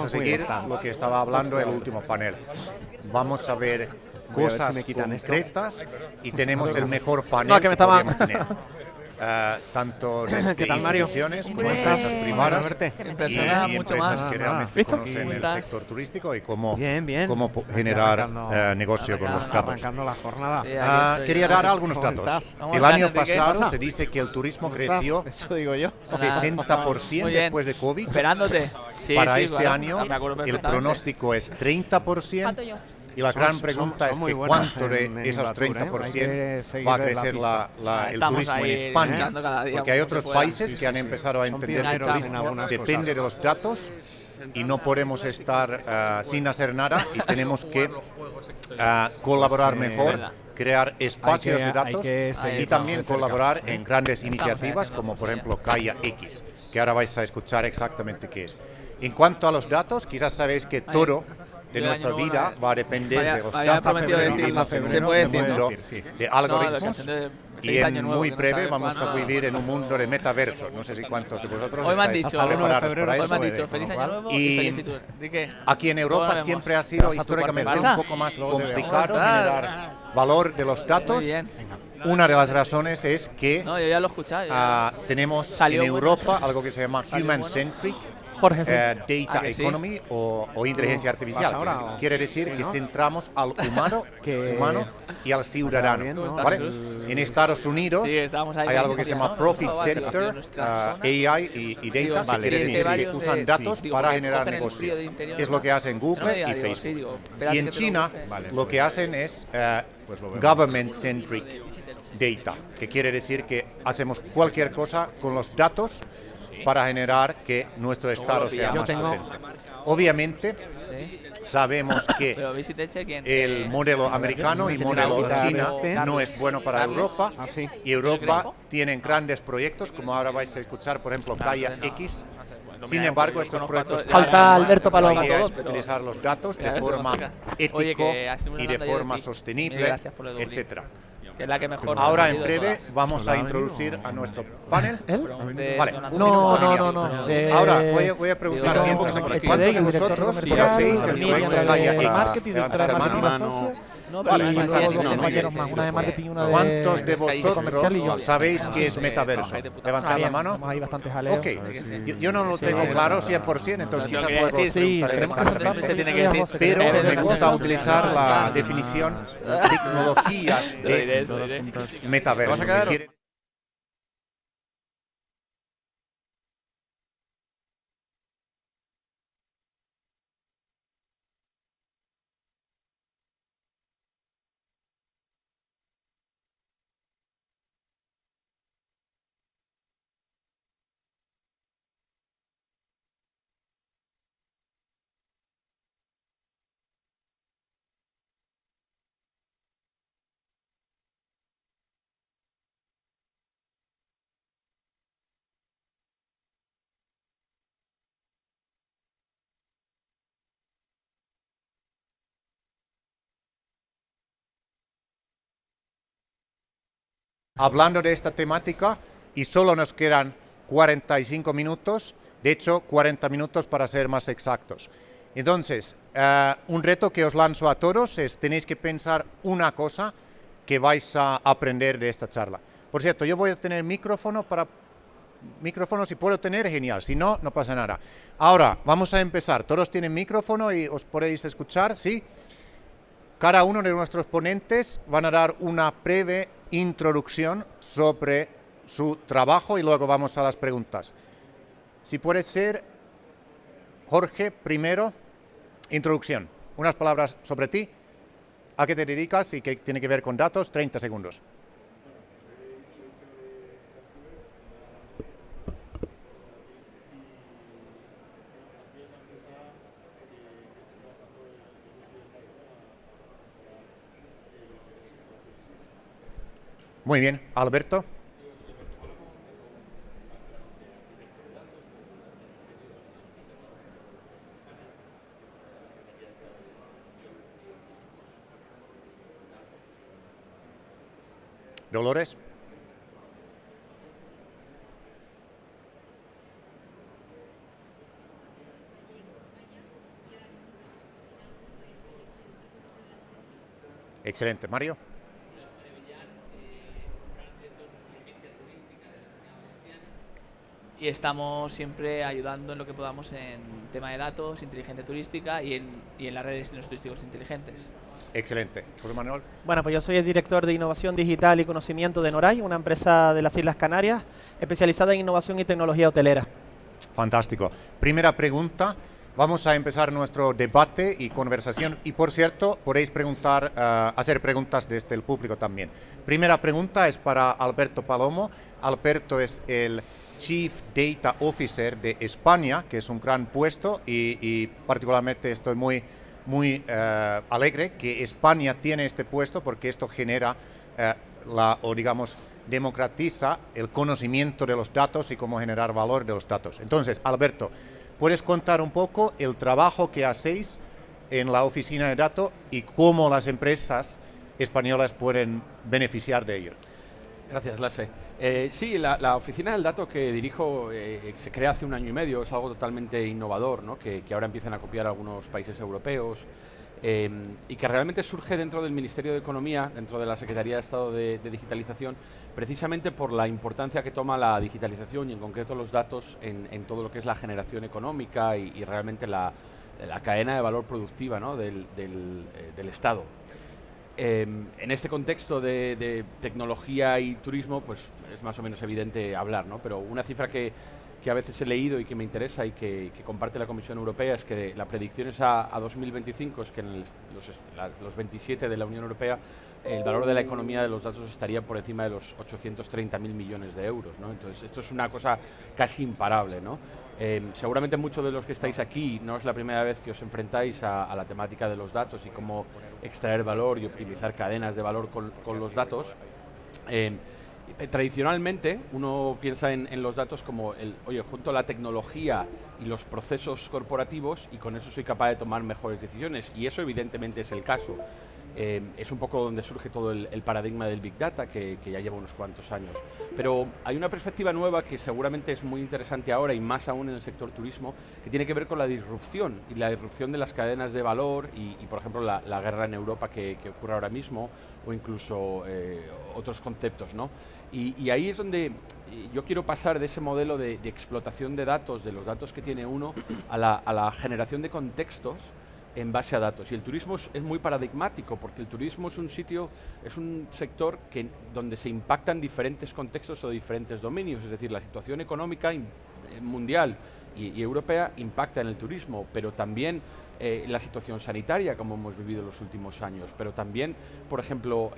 a seguir lo que estaba hablando el último panel. Vamos a ver cosas concretas y tenemos el mejor panel que podríamos tener. Tanto desde instituciones como empresas privadas y empresas que realmente conocen el sector turístico y cómo generar negocio con los datos. Quería dar algunos datos. El año pasado se dice que el turismo creció 60% después de COVID. Para este año el pronóstico es 30%. Y la gran pregunta es que cuánto de esos 30% va a crecer el turismo en España, porque hay otros países que han empezado a entender que el turismo depende de los datos y no podemos estar sin hacer nada y tenemos que colaborar mejor, crear espacios de datos y también colaborar en grandes iniciativas como por ejemplo Gaia X, que ahora vais a escuchar exactamente qué es. En cuanto a los datos, quizás sabéis que todo de nuestra vida va a depender de los datos que vivimos en un mundo de algoritmos y en muy breve vamos a vivir en un mundo de metaverso. No sé si cuántos de vosotros estáis preparados para eso. Y aquí en Europa siempre ha sido históricamente un poco más complicado generar valor de los datos. Una de las razones es que tenemos en Europa algo que se llama Human-Centric Data Economy o inteligencia artificial. Quiere decir que centramos al humano y al ciudadano. ¿Vale? En Estados Unidos hay algo que se llama Profit Center, AI y Data, que quiere decir que usan datos para generar negocio. Es lo que hacen Google y Facebook. Y en China lo que hacen es Government Centric Data, que quiere decir que hacemos cualquier cosa con los datos para generar que nuestro estado sea más potente. Obviamente, sabemos que el modelo americano y modelo China no es bueno para Europa y Europa tiene grandes proyectos, como ahora vais a escuchar, por ejemplo, Gaia X. Sin embargo, estos proyectos falta Alberto la Paloma. idea es utilizar los datos de forma ético y de forma sostenible, etcétera. Ahora en breve vamos a introducir a nuestro panel. Vale, No. Ahora voy a preguntar mientras aquí, ¿cuántos de vosotros conocéis el proyecto Gaia X? Levantad la mano. Vale, ¿cuántos de vosotros sabéis qué es metaverso? Levantad la mano. Ok, yo no lo tengo claro 100%, entonces quizás luego os preguntaré exactamente. Pero me gusta utilizar la definición tecnologías de metaverso. Hablando de esta temática, y solo nos quedan 45 minutos, de hecho 40 minutos para ser más exactos. Entonces, un reto que os lanzo a todos es, tenéis que pensar una cosa que vais a aprender de esta charla. Por cierto, yo voy a tener micrófono si puedo tener, genial, si no, no pasa nada. Ahora, vamos a empezar. ¿Todos tienen micrófono y os podéis escuchar? ¿Sí? Cada uno de nuestros ponentes van a dar una breve introducción sobre su trabajo y luego vamos a las preguntas. Si puede ser, Jorge, primero, introducción. Unas palabras sobre ti, a qué te dedicas y qué tiene que ver con datos, 30 segundos. Muy bien, Alberto. Dolores. Excelente. Mario. Y estamos siempre ayudando en lo que podamos en tema de datos, inteligencia turística y en la red de destinos turísticos inteligentes. Excelente. José Manuel. Bueno, pues yo soy el director de Innovación Digital y Conocimiento de Noray, una empresa de las Islas Canarias especializada en innovación y tecnología hotelera. Fantástico. Primera pregunta. Vamos a empezar nuestro debate y conversación. Y por cierto, podéis hacer preguntas desde el público también. Primera pregunta es para Alberto Palomo. Alberto es el Chief Data Officer de España, que es un gran puesto y particularmente estoy muy alegre que España tiene este puesto porque esto genera democratiza el conocimiento de los datos y cómo generar valor de los datos. Entonces, Alberto, ¿puedes contar un poco el trabajo que hacéis en la oficina de datos y cómo las empresas españolas pueden beneficiar de ello? Gracias, Lasse. Sí, la oficina del dato que dirijo se crea hace 1 año y medio, es algo totalmente innovador, ¿no? que ahora empiezan a copiar algunos países europeos y que realmente surge dentro del Ministerio de Economía, dentro de la Secretaría de Estado de Digitalización, precisamente por la importancia que toma la digitalización y en concreto los datos en todo lo que es la generación económica y realmente la cadena de valor productiva, ¿no? del Estado. En este contexto de tecnología y turismo, pues es más o menos evidente hablar, ¿no? Pero una cifra que a veces he leído y que me interesa y que comparte la Comisión Europea es que la predicción es a 2025, es que en los 27 de la Unión Europea el valor de la economía de los datos estaría por encima de los 830.000 millones de euros, ¿no? Entonces esto es una cosa casi imparable, ¿no? Seguramente muchos de los que estáis aquí no es la primera vez que os enfrentáis a la temática de los datos y cómo extraer valor y optimizar cadenas de valor con los datos. Tradicionalmente uno piensa en los datos como junto a la tecnología y los procesos corporativos y con eso soy capaz de tomar mejores decisiones y eso evidentemente es el caso. Es un poco donde surge todo el paradigma del Big Data que ya lleva unos cuantos años. Pero hay una perspectiva nueva que seguramente es muy interesante ahora y más aún en el sector turismo, que tiene que ver con la disrupción y la disrupción de las cadenas de valor y por ejemplo la guerra en Europa que ocurre ahora mismo o incluso otros conceptos, ¿no? Y ahí es donde yo quiero pasar de ese modelo de explotación de datos, de los datos que tiene uno, a la generación de contextos en base a datos. Y el turismo es muy paradigmático, porque el turismo es un sector donde se impactan diferentes contextos o diferentes dominios, es decir, la situación económica mundial y europea impacta en el turismo, pero también la situación sanitaria, como hemos vivido en los últimos años, pero también, por ejemplo,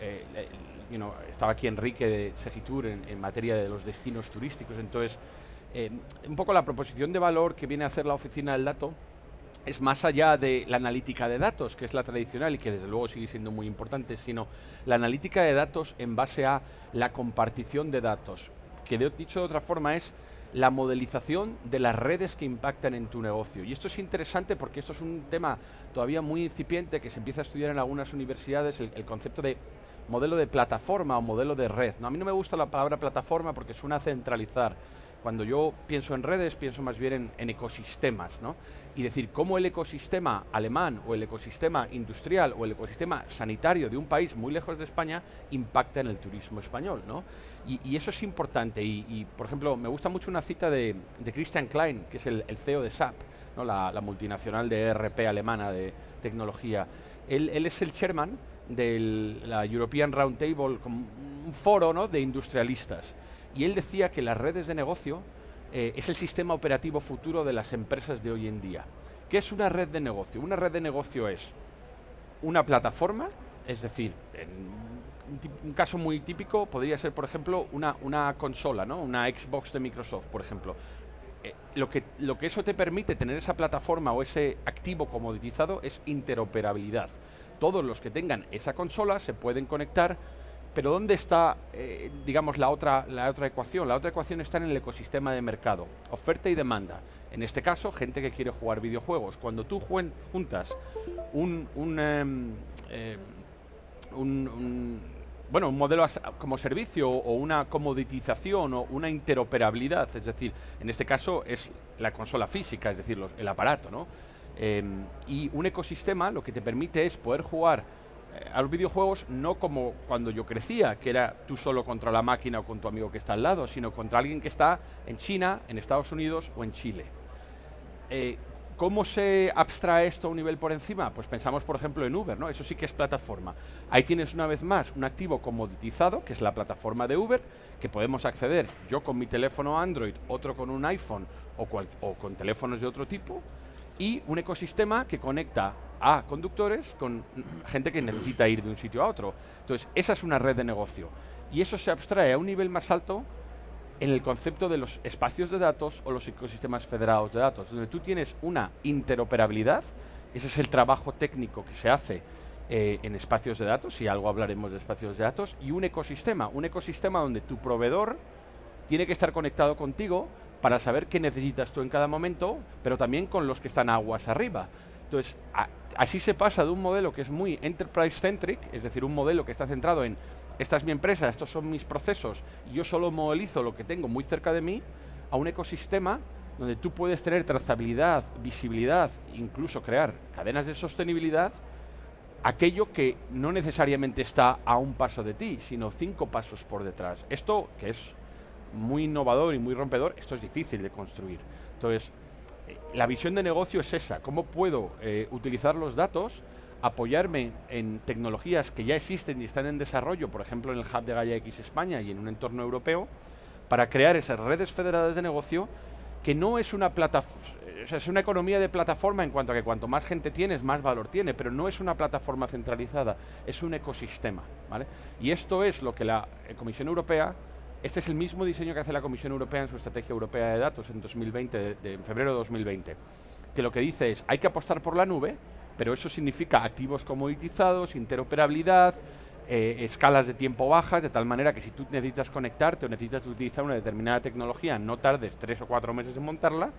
estaba aquí Enrique de Segitur en materia de los destinos turísticos, entonces, un poco la proposición de valor que viene a hacer la oficina del dato es más allá de la analítica de datos, que es la tradicional y que desde luego sigue siendo muy importante, sino la analítica de datos en base a la compartición de datos, que dicho de otra forma es la modelización de las redes que impactan en tu negocio. Y esto es interesante porque esto es un tema todavía muy incipiente que se empieza a estudiar en algunas universidades, el concepto de modelo de plataforma o modelo de red, ¿no? A mí no me gusta la palabra plataforma porque suena a centralizar. Cuando yo pienso en redes, pienso más bien en ecosistemas, ¿no? Y decir cómo el ecosistema alemán o el ecosistema industrial o el ecosistema sanitario de un país muy lejos de España impacta en el turismo español, ¿no? Y eso es importante. Y, por ejemplo, me gusta mucho una cita de Christian Klein, que es el CEO de SAP, ¿no? la multinacional de ERP alemana de tecnología. Él es el chairman de la European Roundtable, un foro, ¿no?, de industrialistas. Y él decía que las redes de negocio es el sistema operativo futuro de las empresas de hoy en día. ¿Qué es una red de negocio? Una red de negocio es una plataforma, es decir, en un caso muy típico podría ser, por ejemplo, una consola, ¿no? Una Xbox de Microsoft, por ejemplo. Lo que eso te permite tener esa plataforma o ese activo comoditizado es interoperabilidad. Todos los que tengan esa consola se pueden conectar. Pero ¿dónde está, digamos, la otra ecuación? La otra ecuación está en el ecosistema de mercado, oferta y demanda. En este caso, gente que quiere jugar videojuegos. Cuando tú juntas un modelo como servicio o una comoditización o una interoperabilidad, es decir, en este caso es la consola física, es decir, el aparato, ¿no? Y un ecosistema lo que te permite es poder jugar a los videojuegos no como cuando yo crecía, que era tú solo contra la máquina o con tu amigo que está al lado, sino contra alguien que está en China, en Estados Unidos o en Chile. ¿Cómo se abstrae esto a un nivel por encima? Pues pensamos, por ejemplo, en Uber, ¿no? Eso sí que es plataforma. Ahí tienes una vez más un activo comoditizado, que es la plataforma de Uber, que podemos acceder yo con mi teléfono Android, otro con un iPhone o con teléfonos de otro tipo, y un ecosistema que conecta a conductores con gente que necesita ir de un sitio a otro. Entonces, esa es una red de negocio. Y eso se abstrae a un nivel más alto en el concepto de los espacios de datos o los ecosistemas federados de datos, donde tú tienes una interoperabilidad, ese es el trabajo técnico que se hace en espacios de datos, y algo hablaremos de espacios de datos, y un ecosistema donde tu proveedor tiene que estar conectado contigo para saber qué necesitas tú en cada momento, pero también con los que están aguas arriba. Entonces, así se pasa de un modelo que es muy enterprise-centric, es decir, un modelo que está centrado en esta es mi empresa, estos son mis procesos, y yo solo modelizo lo que tengo muy cerca de mí, a un ecosistema donde tú puedes tener trazabilidad, visibilidad, incluso crear cadenas de sostenibilidad, aquello que no necesariamente está a un paso de ti, sino 5 pasos por detrás. Esto, que es muy innovador y muy rompedor, esto es difícil de construir. Entonces, la visión de negocio es esa: cómo puedo utilizar los datos, apoyarme en tecnologías que ya existen y están en desarrollo, por ejemplo en el hub de Gaia X España y en un entorno europeo, para crear esas redes federadas de negocio, que no es una plataforma, o sea, es una economía de plataforma en cuanto a que cuanto más gente tienes, más valor tiene, pero no es una plataforma centralizada, es un ecosistema, ¿vale? Y esto es lo que la Comisión Europea, este es el mismo diseño que hace la Comisión Europea en su Estrategia Europea de Datos en 2020, en febrero de 2020, que lo que dice es, hay que apostar por la nube, pero eso significa activos comoditizados, interoperabilidad, escalas de tiempo bajas, de tal manera que si tú necesitas conectarte o necesitas utilizar una determinada tecnología, no tardes 3 o 4 meses en montarla,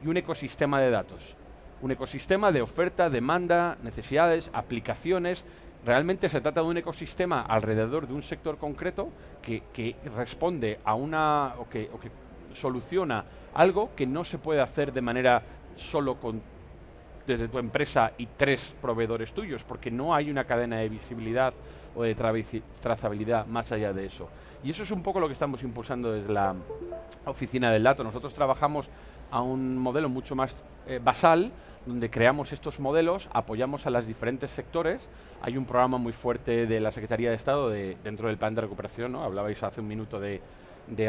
y un ecosistema de datos. Un ecosistema de oferta, demanda, necesidades, aplicaciones. Realmente se trata de un ecosistema alrededor de un sector concreto que responde a una, o que soluciona algo que no se puede hacer de manera solo desde tu empresa y 3 proveedores tuyos, porque no hay una cadena de visibilidad o de trazabilidad más allá de eso. Y eso es un poco lo que estamos impulsando desde la oficina del dato. Nosotros trabajamos a un modelo mucho más basal, donde creamos estos modelos, apoyamos a los diferentes sectores. Hay un programa muy fuerte de la Secretaría de Estado dentro del plan de recuperación, ¿no? Hablabais hace un minuto de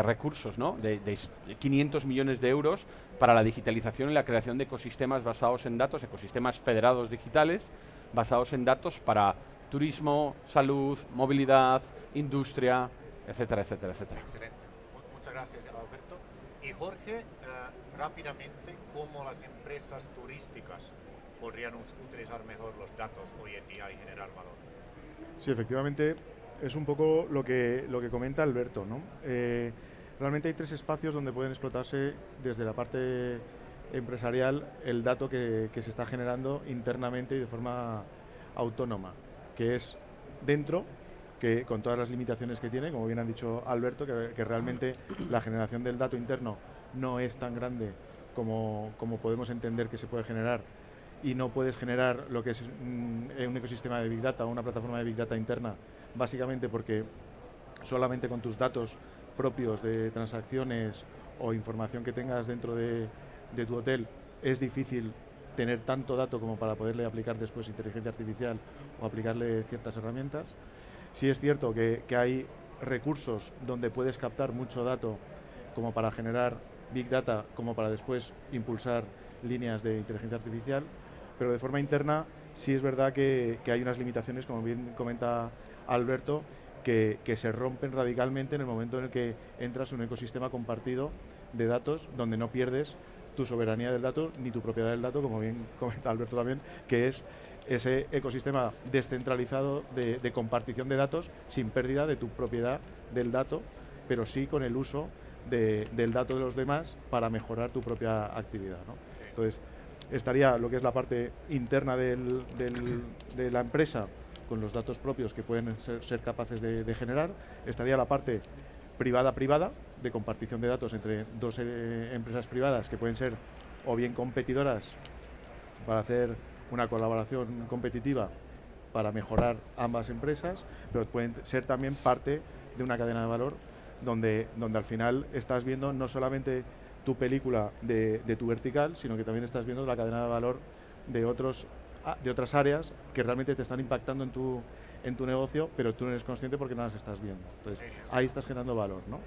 recursos, ¿no? de 500 millones de euros para la digitalización y la creación de ecosistemas basados en datos, ecosistemas federados digitales, basados en datos para turismo, salud, movilidad, industria, etcétera, etcétera, etcétera. Excelente. Muchas gracias, Alberto. Y Jorge, rápidamente, ¿cómo las empresas turísticas podrían utilizar mejor los datos hoy en día y generar valor? Sí, efectivamente, es un poco lo que comenta Alberto, ¿no? Realmente hay 3 espacios donde pueden explotarse desde la parte empresarial el dato que se está generando internamente y de forma autónoma, que es dentro, que con todas las limitaciones que tiene, como bien han dicho Alberto, que realmente la generación del dato interno no es tan grande como podemos entender que se puede generar, y no puedes generar lo que es un ecosistema de Big Data o una plataforma de Big Data interna, básicamente porque solamente con tus datos propios de transacciones o información que tengas dentro de tu hotel es difícil tener tanto dato como para poderle aplicar después inteligencia artificial o aplicarle ciertas herramientas. Sí es cierto que hay recursos donde puedes captar mucho dato como para generar Big Data, como para después impulsar líneas de inteligencia artificial, pero de forma interna sí es verdad que hay unas limitaciones, como bien comenta Alberto, que se rompen radicalmente en el momento en el que entras en un ecosistema compartido de datos donde no pierdes tu soberanía del dato ni tu propiedad del dato, como bien comenta Alberto también, que es ese ecosistema descentralizado de compartición de datos sin pérdida de tu propiedad del dato, pero sí con el uso del dato de los demás para mejorar tu propia actividad, ¿no? Entonces, estaría lo que es la parte interna de la empresa, con los datos propios que pueden ser capaces de generar. Estaría la parte privada, de compartición de datos entre 2 empresas privadas que pueden ser o bien competidoras para hacer una colaboración competitiva, para mejorar ambas empresas, pero pueden ser también parte de una cadena de valor donde al final estás viendo no solamente tu película de tu vertical, sino que también estás viendo la cadena de valor de otras áreas que realmente te están impactando en tu negocio, pero tú no eres consciente porque no las estás viendo. Entonces, ahí estás generando valor, ¿no?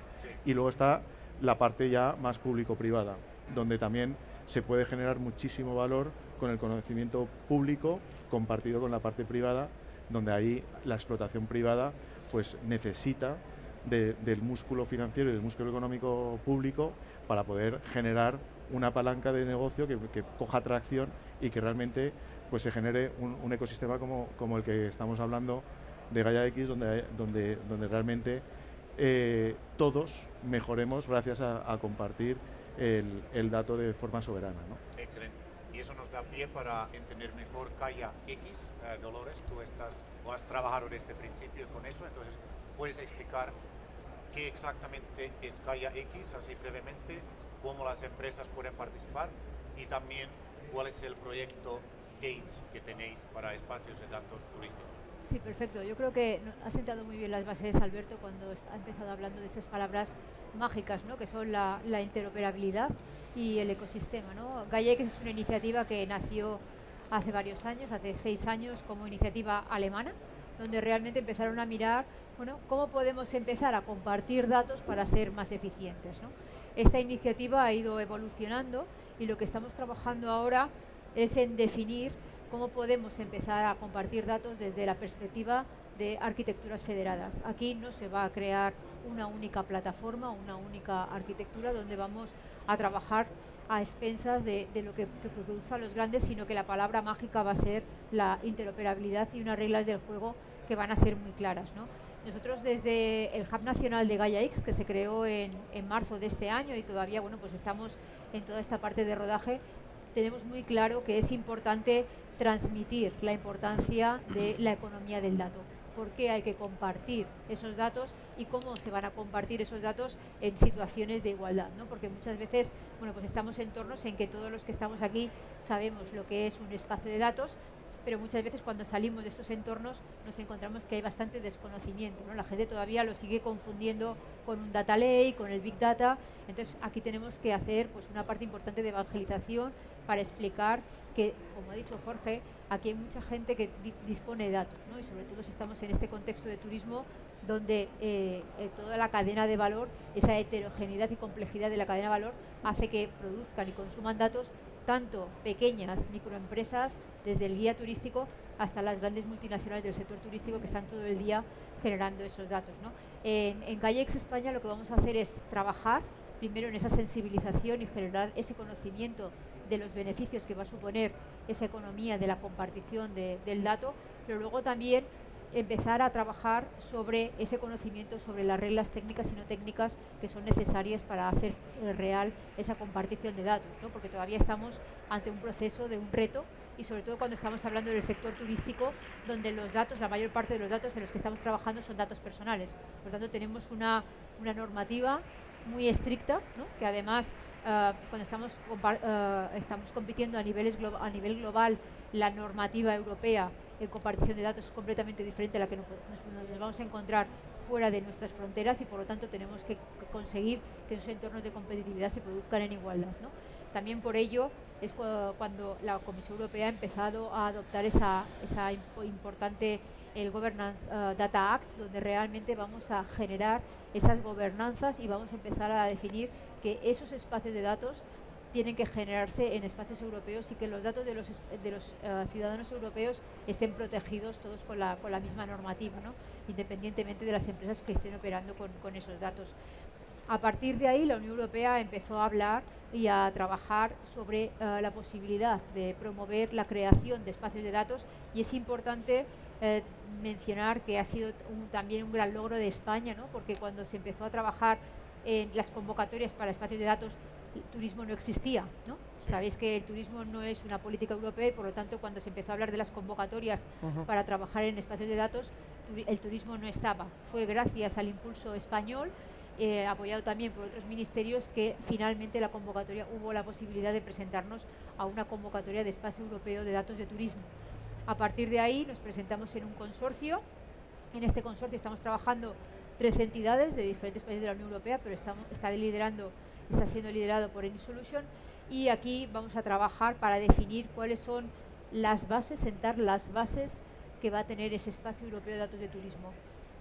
Y luego está la parte ya más público-privada, donde también se puede generar muchísimo valor con el conocimiento público compartido con la parte privada, donde ahí la explotación privada pues necesita del músculo financiero y del músculo económico público para poder generar una palanca de negocio que coja tracción y que realmente pues se genere un ecosistema como el que estamos hablando de Gaia X, donde realmente todos mejoremos gracias a compartir el dato de forma soberana, ¿no? Excelente. Y eso nos da pie para entender mejor Gaia X. Dolores, tú has trabajado desde el principio con eso, entonces puedes explicar qué exactamente es Gaia X, así brevemente, cómo las empresas pueden participar y también cuál es el proyecto Gates que tenéis para espacios de datos turísticos. Sí, perfecto. Yo creo que ha sentado muy bien las bases Alberto cuando ha empezado hablando de esas palabras mágicas, ¿no? Que son la interoperabilidad y el ecosistema, ¿no? Gaia X es una iniciativa que nació hace varios años, hace 6 años, como iniciativa alemana, donde realmente empezaron a mirar, bueno, cómo podemos empezar a compartir datos para ser más eficientes, ¿no? Esta iniciativa ha ido evolucionando y lo que estamos trabajando ahora es en definir cómo podemos empezar a compartir datos desde la perspectiva de arquitecturas federadas. Aquí no se va a crear una única plataforma, una única arquitectura donde vamos a trabajar a expensas de lo que produzcan los grandes, sino que la palabra mágica va a ser la interoperabilidad y unas reglas del juego que van a ser muy claras, ¿no? Nosotros desde el Hub Nacional de Gaia X, que se creó en marzo de este año y todavía, bueno, pues estamos en toda esta parte de rodaje, tenemos muy claro que es importante transmitir la importancia de la economía del dato. ¿Por qué hay que compartir esos datos y cómo se van a compartir esos datos en situaciones de igualdad, ¿no? Porque muchas veces, bueno, pues estamos en entornos en que todos los que estamos aquí sabemos lo que es un espacio de datos, pero muchas veces cuando salimos de estos entornos nos encontramos que hay bastante desconocimiento, ¿no? La gente todavía lo sigue confundiendo con un data lake, con el big data. Entonces aquí tenemos que hacer pues una parte importante de evangelización para explicar que, como ha dicho Jorge, aquí hay mucha gente que dispone de datos, ¿no? Y sobre todo si estamos en este contexto de turismo donde toda la cadena de valor, esa heterogeneidad y complejidad de la cadena de valor hace que produzcan y consuman datos tanto pequeñas microempresas, desde el guía turístico hasta las grandes multinacionales del sector turístico que están todo el día generando esos datos, ¿no? En Gaia X España lo que vamos a hacer es trabajar primero en esa sensibilización y generar ese conocimiento de los beneficios que va a suponer esa economía de la compartición del dato, pero luego también empezar a trabajar sobre ese conocimiento, sobre las reglas técnicas y no técnicas que son necesarias para hacer real esa compartición de datos, ¿no? Porque todavía estamos ante un proceso de un reto y sobre todo cuando estamos hablando del sector turístico, donde los datos, la mayor parte de los datos en los que estamos trabajando son datos personales. Por lo tanto, tenemos una normativa muy estricta, ¿no? Que además cuando estamos compitiendo a nivel global, la normativa europea en compartición de datos es completamente diferente a la que nos vamos a encontrar fuera de nuestras fronteras y por lo tanto tenemos que conseguir que esos entornos de competitividad se produzcan en igualdad, ¿no? También por ello es cuando la Comisión Europea ha empezado a adoptar esa importante el Governance Data Act, donde realmente vamos a generar esas gobernanzas y vamos a empezar a definir que esos espacios de datos tienen que generarse en espacios europeos y que los datos de los ciudadanos europeos estén protegidos todos con la misma normativa, ¿no? Independientemente de las empresas que estén operando con esos datos. A partir de ahí, la Unión Europea empezó a hablar y a trabajar sobre la posibilidad de promover la creación de espacios de datos y es importante mencionar que ha sido también un gran logro de España, ¿no? Porque cuando se empezó a trabajar en las convocatorias para espacios de datos, el turismo no existía, ¿no? Sabéis que el turismo no es una política europea y por lo tanto cuando se empezó a hablar de las convocatorias para trabajar en espacios de datos, el turismo no estaba. Fue gracias al impulso español, apoyado también por otros ministerios, que finalmente la convocatoria hubo la posibilidad de presentarnos a una convocatoria de espacio europeo de datos de turismo. A partir de ahí nos presentamos en un consorcio. En este consorcio estamos trabajando 13 entidades de diferentes países de la Unión Europea, pero está siendo liderado por AnySolution, y aquí vamos a trabajar para definir cuáles son las bases, sentar las bases que va a tener ese espacio europeo de datos de turismo.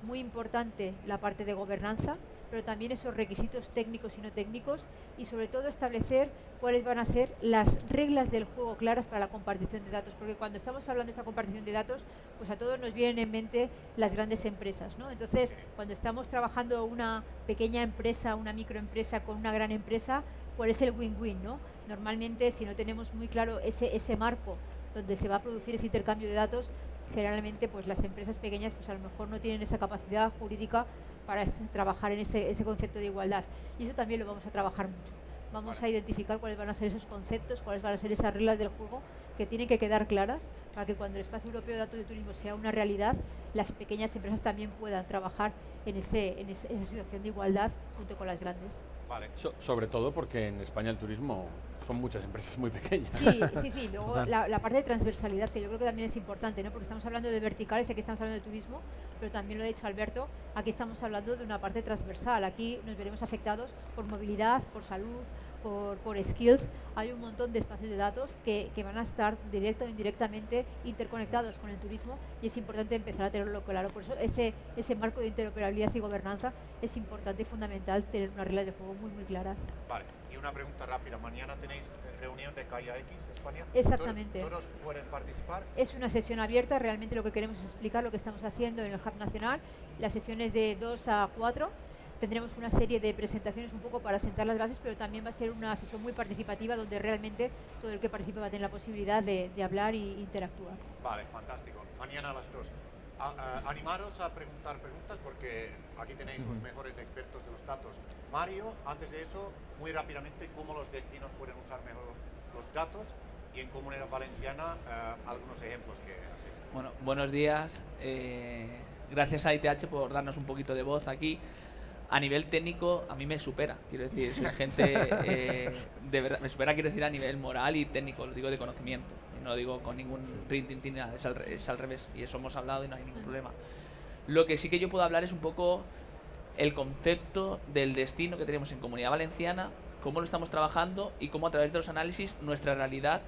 Muy importante la parte de gobernanza, pero también esos requisitos técnicos y no técnicos, y sobre todo establecer cuáles van a ser las reglas del juego claras para la compartición de datos, porque cuando estamos hablando de esa compartición de datos, pues a todos nos vienen en mente las grandes empresas, ¿no? Entonces, cuando estamos trabajando una pequeña empresa, una microempresa con una gran empresa, ¿cuál es el win-win, no? Normalmente, si no tenemos muy claro ese marco donde se va a producir ese intercambio de datos, generalmente pues las empresas pequeñas pues a lo mejor no tienen esa capacidad jurídica para trabajar en ese concepto de igualdad, y eso también lo vamos a trabajar mucho. Vamos a identificar cuáles van a ser esos conceptos, cuáles van a ser esas reglas del juego que tienen que quedar claras para que cuando el Espacio Europeo de Datos de Turismo sea una realidad, las pequeñas empresas también puedan trabajar en esa situación de igualdad junto con las grandes. Vale. Sobre todo porque en España el turismo son muchas empresas muy pequeñas. Sí. Luego la parte de transversalidad, que yo creo que también es importante, ¿no? Porque estamos hablando de verticales, aquí estamos hablando de turismo, pero también lo ha dicho Alberto, aquí estamos hablando de una parte transversal. Aquí nos veremos afectados por movilidad, por salud, por skills. Hay un montón de espacios de datos que van a estar directa o indirectamente interconectados con el turismo, y es importante empezar a tenerlo claro. Por eso ese marco de interoperabilidad y gobernanza es importante y fundamental, tener unas reglas de juego muy, muy claras. Vale, y una pregunta rápida. ¿Mañana tenéis reunión de KIAX España? Exactamente. ¿Todos pueden participar? Es una sesión abierta, realmente lo que queremos es explicar lo que estamos haciendo en el Hub Nacional. La sesión es de 2 a 4. Tendremos una serie de presentaciones un poco para sentar las bases, pero también va a ser una sesión muy participativa donde realmente todo el que participe va a tener la posibilidad de hablar e interactuar. Vale, fantástico. Mañana a las 2. Animaros a preguntar preguntas porque aquí tenéis los mejores expertos de los datos. Mario, antes de eso, muy rápidamente, ¿cómo los destinos pueden usar mejor los datos? Y en Comunidad Valenciana, algunos ejemplos que hacéis. Bueno, buenos días. Gracias a ITH por darnos un poquito de voz aquí. A nivel técnico, a mí me supera, quiero decir, soy gente, de verdad, me supera, quiero decir, a nivel moral y técnico, lo digo de conocimiento, y no lo digo con ningún rintintín, es al revés, y eso hemos hablado y no hay ningún problema. Lo que sí que yo puedo hablar es un poco el concepto del destino que tenemos en Comunidad Valenciana, cómo lo estamos trabajando y cómo a través de los análisis nuestra realidad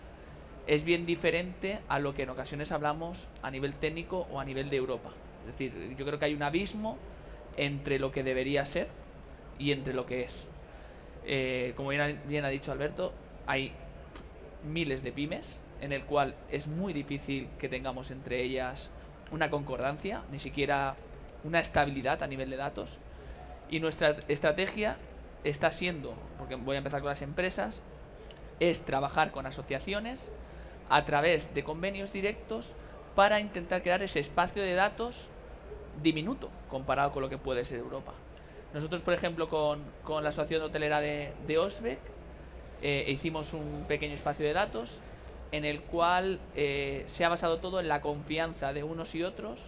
es bien diferente a lo que en ocasiones hablamos a nivel técnico o a nivel de Europa. Es decir, yo creo que hay un abismo entre lo que debería ser y entre lo que es. Como bien ha dicho Alberto, hay miles de pymes en el cual es muy difícil que tengamos entre ellas una concordancia, ni siquiera una estabilidad a nivel de datos. Y nuestra estrategia está siendo, porque voy a empezar con las empresas, es trabajar con asociaciones a través de convenios directos para intentar crear ese espacio de datos diminuto comparado con lo que puede ser Europa. Nosotros, por ejemplo, con la Asociación Hotelera de Osbeck hicimos un pequeño espacio de datos en el cual se ha basado todo en la confianza de unos y otros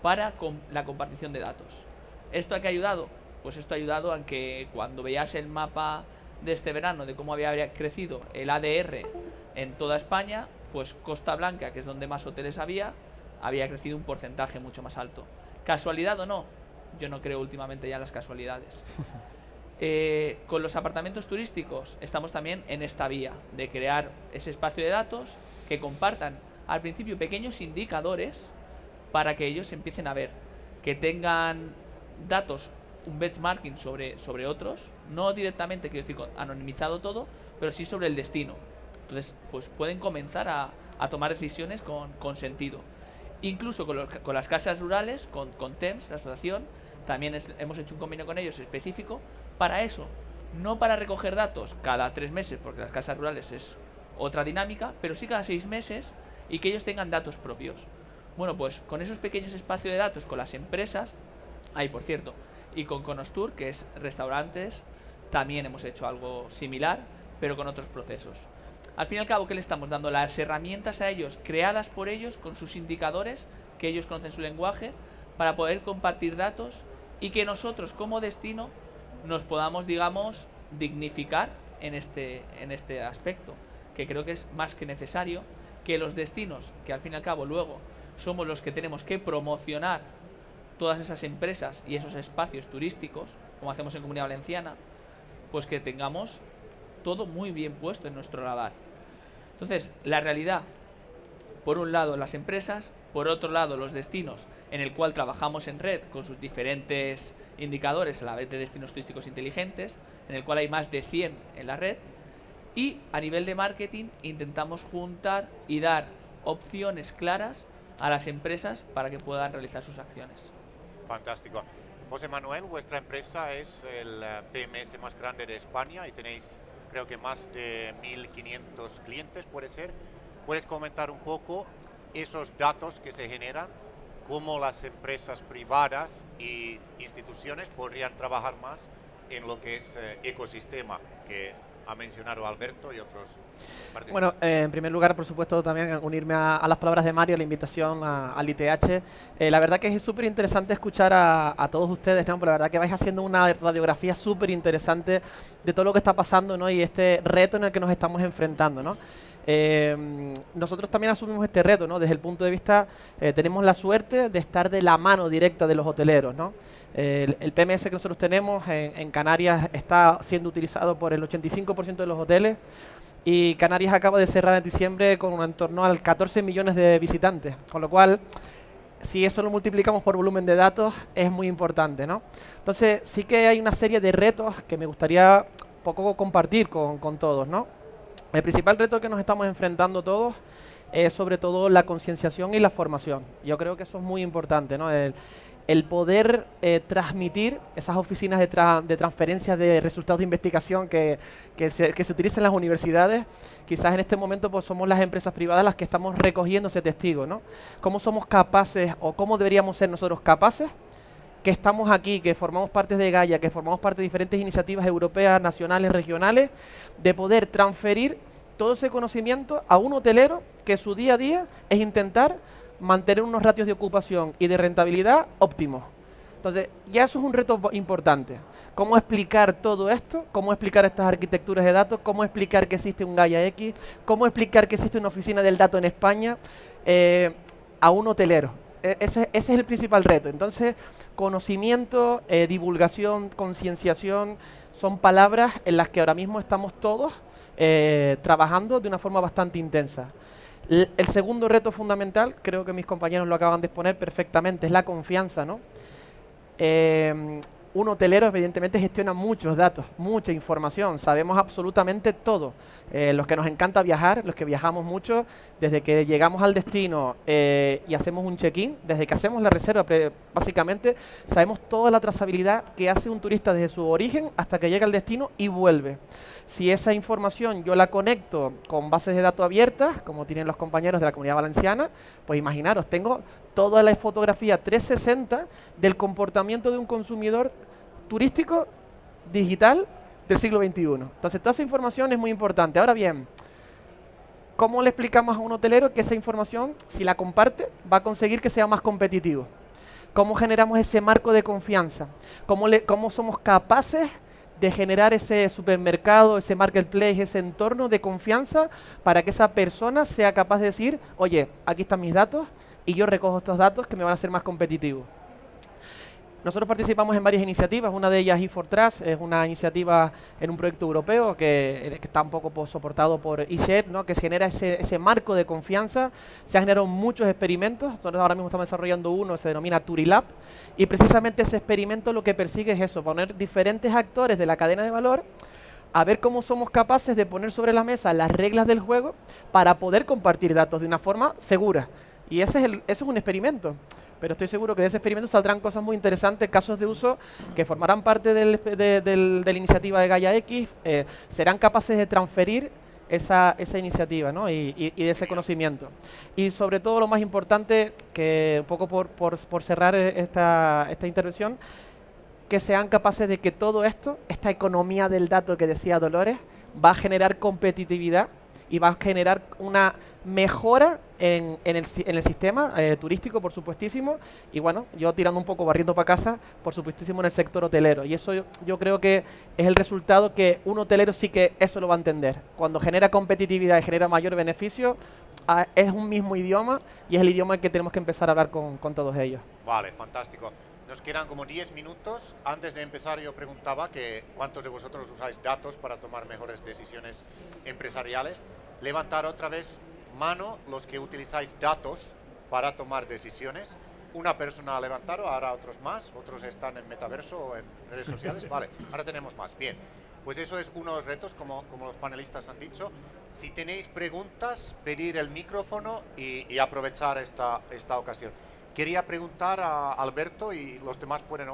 para la compartición de datos. ¿Esto a qué ha ayudado? Pues esto ha ayudado a que cuando veías el mapa de este verano de cómo había crecido el ADR en toda España, pues Costa Blanca, que es donde más hoteles había crecido un porcentaje mucho más alto. ¿Casualidad o no? Yo no creo últimamente ya en las casualidades. Con los apartamentos turísticos estamos también en esta vía de crear ese espacio de datos que compartan al principio pequeños indicadores para que ellos empiecen a ver, que tengan datos, un benchmarking sobre otros, no directamente, quiero decir, anonimizado todo, pero sí sobre el destino. Entonces, pues pueden comenzar a tomar decisiones con sentido. Incluso con las casas rurales, con TEMS, la asociación, también hemos hecho un convenio con ellos específico para eso. No para recoger datos cada 3 meses, porque las casas rurales es otra dinámica, pero sí cada 6 meses y que ellos tengan datos propios. Bueno, pues con esos pequeños espacios de datos con las empresas, por cierto, y con Conostur, que es restaurantes, también hemos hecho algo similar, pero con otros procesos. Al fin y al cabo, ¿qué le estamos dando? Las herramientas a ellos, creadas por ellos, con sus indicadores, que ellos conocen su lenguaje, para poder compartir datos y que nosotros, como destino, nos podamos, digamos, dignificar en este aspecto, que creo que es más que necesario, que los destinos, que al fin y al cabo luego somos los que tenemos que promocionar todas esas empresas y esos espacios turísticos, como hacemos en Comunidad Valenciana, pues que tengamos todo muy bien puesto en nuestro radar. Entonces, la realidad, por un lado las empresas, por otro lado los destinos, en el cual trabajamos en red con sus diferentes indicadores a la vez de destinos turísticos inteligentes, en el cual hay más de 100 en la red, y a nivel de marketing intentamos juntar y dar opciones claras a las empresas para que puedan realizar sus acciones. Fantástico. José Manuel, vuestra empresa es el PMS más grande de España y tenéis, creo que más de 1.500 clientes, ¿puede ser? ¿Puedes comentar un poco esos datos que se generan, cómo las empresas privadas y instituciones podrían trabajar más en lo que es ecosistema que ha mencionado Alberto y otros participantes? Bueno, en primer lugar, por supuesto, también unirme a las palabras de Mario, la invitación al ITH. La verdad que es súper interesante escuchar a todos ustedes, ¿no? Pero la verdad que vais haciendo una radiografía súper interesante de todo lo que está pasando, ¿no? Y este reto en el que nos estamos enfrentando, ¿no? Nosotros también asumimos este reto, ¿no? Desde el punto de vista, tenemos la suerte de estar de la mano directa de los hoteleros, ¿no? El PMS que nosotros tenemos en Canarias está siendo utilizado por el 85% de los hoteles y Canarias acaba de cerrar en diciembre con en torno al 14 millones de visitantes, con lo cual, si eso lo multiplicamos por volumen de datos, es muy importante, ¿no? Entonces, sí que hay una serie de retos que me gustaría un poco compartir con todos, ¿no? El principal reto que nos estamos enfrentando todos es sobre todo la concienciación y la formación. Yo creo que eso es muy importante, ¿no? El poder transmitir esas oficinas de transferencia de resultados de investigación que se utilizan en las universidades. Quizás en este momento pues somos las empresas privadas las que estamos recogiendo ese testigo, ¿no? ¿Cómo somos capaces o cómo deberíamos ser nosotros capaces, que estamos aquí, que formamos parte de Gaia, que formamos parte de diferentes iniciativas europeas, nacionales, regionales, de poder transferir todo ese conocimiento a un hotelero que su día a día es intentar mantener unos ratios de ocupación y de rentabilidad óptimos? Entonces, ya eso es un reto importante. ¿Cómo explicar todo esto? ¿Cómo explicar estas arquitecturas de datos? ¿Cómo explicar que existe un Gaia X? ¿Cómo explicar que existe una oficina del dato en España a un hotelero? Ese es el principal reto. Entonces, conocimiento, divulgación, concienciación, son palabras en las que ahora mismo estamos todos trabajando de una forma bastante intensa. El segundo reto fundamental, creo que mis compañeros lo acaban de exponer perfectamente, es la confianza, ¿no? Un hotelero evidentemente gestiona muchos datos, mucha información, sabemos absolutamente todo. Los que nos encanta viajar, los que viajamos mucho, desde que llegamos al destino y hacemos un check-in, desde que hacemos la reserva, básicamente sabemos toda la trazabilidad que hace un turista desde su origen hasta que llega al destino y vuelve. Si esa información yo la conecto con bases de datos abiertas, como tienen los compañeros de la Comunidad Valenciana, pues imaginaros, tengo toda la fotografía 360 del comportamiento de un consumidor turístico digital del siglo XXI. Entonces, toda esa información es muy importante. Ahora bien, ¿cómo le explicamos a un hotelero que esa información, si la comparte, va a conseguir que sea más competitivo? ¿Cómo generamos ese marco de confianza? ¿Cómo somos capaces de generar ese supermercado, ese marketplace, ese entorno de confianza para que esa persona sea capaz de decir, oye, aquí están mis datos y yo recojo estos datos que me van a hacer más competitivo? Nosotros participamos en varias iniciativas, una de ellas E4Trust, es una iniciativa en un proyecto europeo que está un poco soportado por eShare, ¿no? Que genera ese marco de confianza. Se han generado muchos experimentos, nosotros ahora mismo estamos desarrollando uno, se denomina Turilab, y precisamente ese experimento lo que persigue es eso, poner diferentes actores de la cadena de valor a ver cómo somos capaces de poner sobre la mesa las reglas del juego para poder compartir datos de una forma segura. Y ese es un experimento. Pero estoy seguro que de ese experimento saldrán cosas muy interesantes, casos de uso que formarán parte de la iniciativa de Gaia X, serán capaces de transferir esa iniciativa, ¿no? y de ese conocimiento. Y sobre todo lo más importante, que un poco por cerrar esta intervención, que sean capaces de que todo esto, esta economía del dato que decía Dolores, va a generar competitividad y va a generar una mejora en el sistema turístico, por supuestísimo, y bueno, yo tirando un poco, barriendo para casa, por supuestísimo en el sector hotelero, y eso yo creo que es el resultado que un hotelero sí que eso lo va a entender. Cuando genera competitividad y genera mayor beneficio, es un mismo idioma y es el idioma que tenemos que empezar a hablar con todos ellos. Vale, fantástico. Nos quedan como 10 minutos. Antes de empezar yo preguntaba que cuántos de vosotros usáis datos para tomar mejores decisiones empresariales. Levantar otra vez mano los que utilizáis datos para tomar decisiones. Una persona ha levantado, ahora otros más, otros están en metaverso o en redes sociales. Vale, ahora tenemos más. Bien, pues eso es uno de los retos, como los panelistas han dicho. Si tenéis preguntas, pedir el micrófono y aprovechar esta ocasión. Quería preguntar a Alberto, y los demás pueden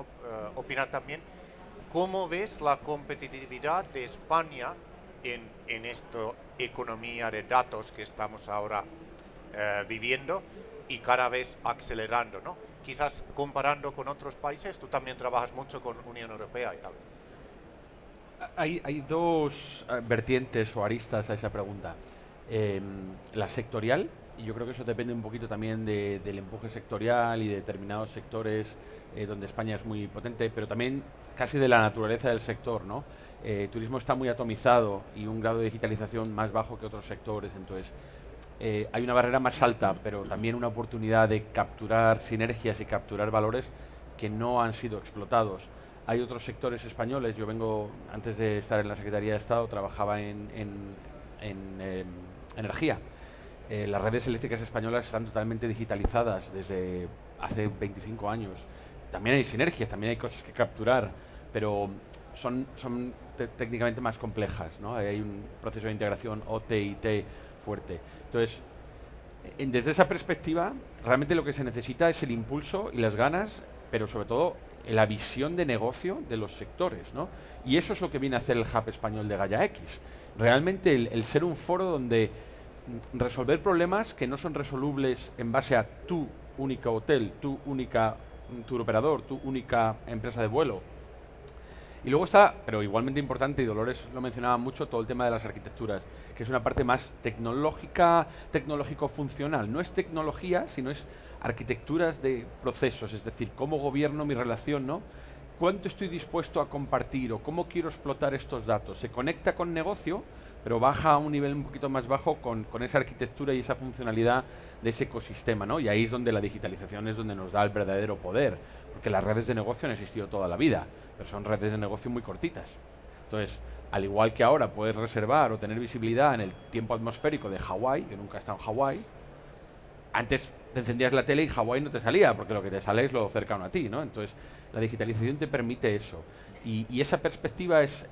opinar también, ¿cómo ves la competitividad de España en esta economía de datos que estamos ahora viviendo y cada vez acelerando, ¿no? Quizás comparando con otros países, tú también trabajas mucho con Unión Europea y tal. Hay dos vertientes o aristas a esa pregunta. La sectorial, y yo creo que eso depende un poquito también del empuje sectorial y de determinados sectores donde España es muy potente, pero también casi de la naturaleza del sector, ¿no? Turismo está muy atomizado y un grado de digitalización más bajo que otros sectores, entonces hay una barrera más alta, pero también una oportunidad de capturar sinergias y capturar valores que no han sido explotados. Hay otros sectores españoles, yo vengo, antes de estar en la Secretaría de Estado, trabajaba en energía. Las redes eléctricas españolas están totalmente digitalizadas desde hace 25 años. También hay sinergias, también hay cosas que capturar, pero son técnicamente más complejas, ¿no? Hay un proceso de integración OT-IT fuerte. Entonces, desde esa perspectiva, realmente lo que se necesita es el impulso y las ganas, pero sobre todo la visión de negocio de los sectores, ¿no? Y eso es lo que viene a hacer el Hub español de Gaia X. Realmente el ser un foro donde resolver problemas que no son resolubles en base a tu único hotel, tu única tour operador, tu única empresa de vuelo. Y luego está, pero igualmente importante, y Dolores lo mencionaba mucho, todo el tema de las arquitecturas, que es una parte más tecnológica, tecnológico-funcional. No es tecnología, sino es arquitecturas de procesos, es decir, cómo gobierno mi relación, ¿no? ¿Cuánto estoy dispuesto a compartir o cómo quiero explotar estos datos? Se conecta con negocio, pero baja a un nivel un poquito más bajo con esa arquitectura y esa funcionalidad de ese ecosistema, ¿no? Y ahí es donde la digitalización es donde nos da el verdadero poder, porque las redes de negocio han existido toda la vida, pero son redes de negocio muy cortitas. Entonces, al igual que ahora puedes reservar o tener visibilidad en el tiempo atmosférico de Hawái, yo nunca he estado en Hawái, antes te encendías la tele y Hawái no te salía, porque lo que te sale es lo cercano a ti, ¿no? Entonces, la digitalización te permite eso. Y esa perspectiva es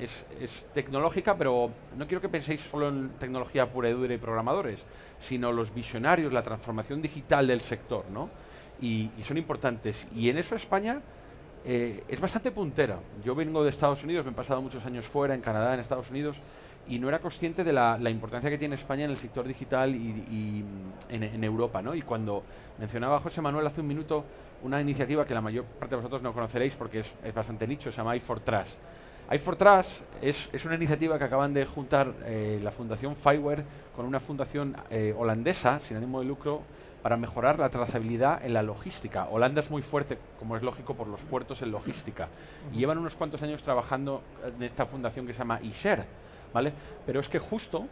tecnológica, pero no quiero que penséis solo en tecnología pura y dura y programadores, sino los visionarios, la transformación digital del sector, ¿no? Y son importantes. Y en eso España es bastante puntera. Yo vengo de Estados Unidos, me he pasado muchos años fuera, en Canadá, en Estados Unidos, y no era consciente de la importancia que tiene España en el sector digital y en Europa, ¿no? Y cuando mencionaba José Manuel hace un minuto una iniciativa que la mayor parte de vosotros no conoceréis porque es bastante nicho, se llama i4Trust. i4Trust es una iniciativa que acaban de juntar la Fundación Fireware con una fundación holandesa, sin ánimo de lucro, para mejorar la trazabilidad en la logística. Holanda es muy fuerte, como es lógico, por los puertos en logística. Y llevan unos cuantos años trabajando en esta fundación que se llama iShare, ¿vale? Pero es que justo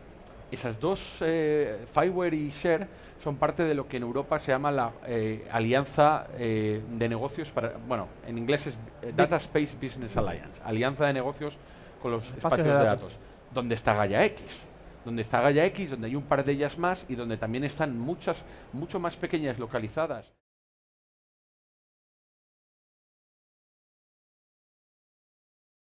esas dos, Fireware y Share, son parte de lo que en Europa se llama la alianza de negocios para, bueno, en inglés es Data Space Business Alliance, alianza de negocios con los espacios de datos, donde está Gaia X. Donde está Gaia X, donde hay un par de ellas más y donde también están mucho más pequeñas localizadas.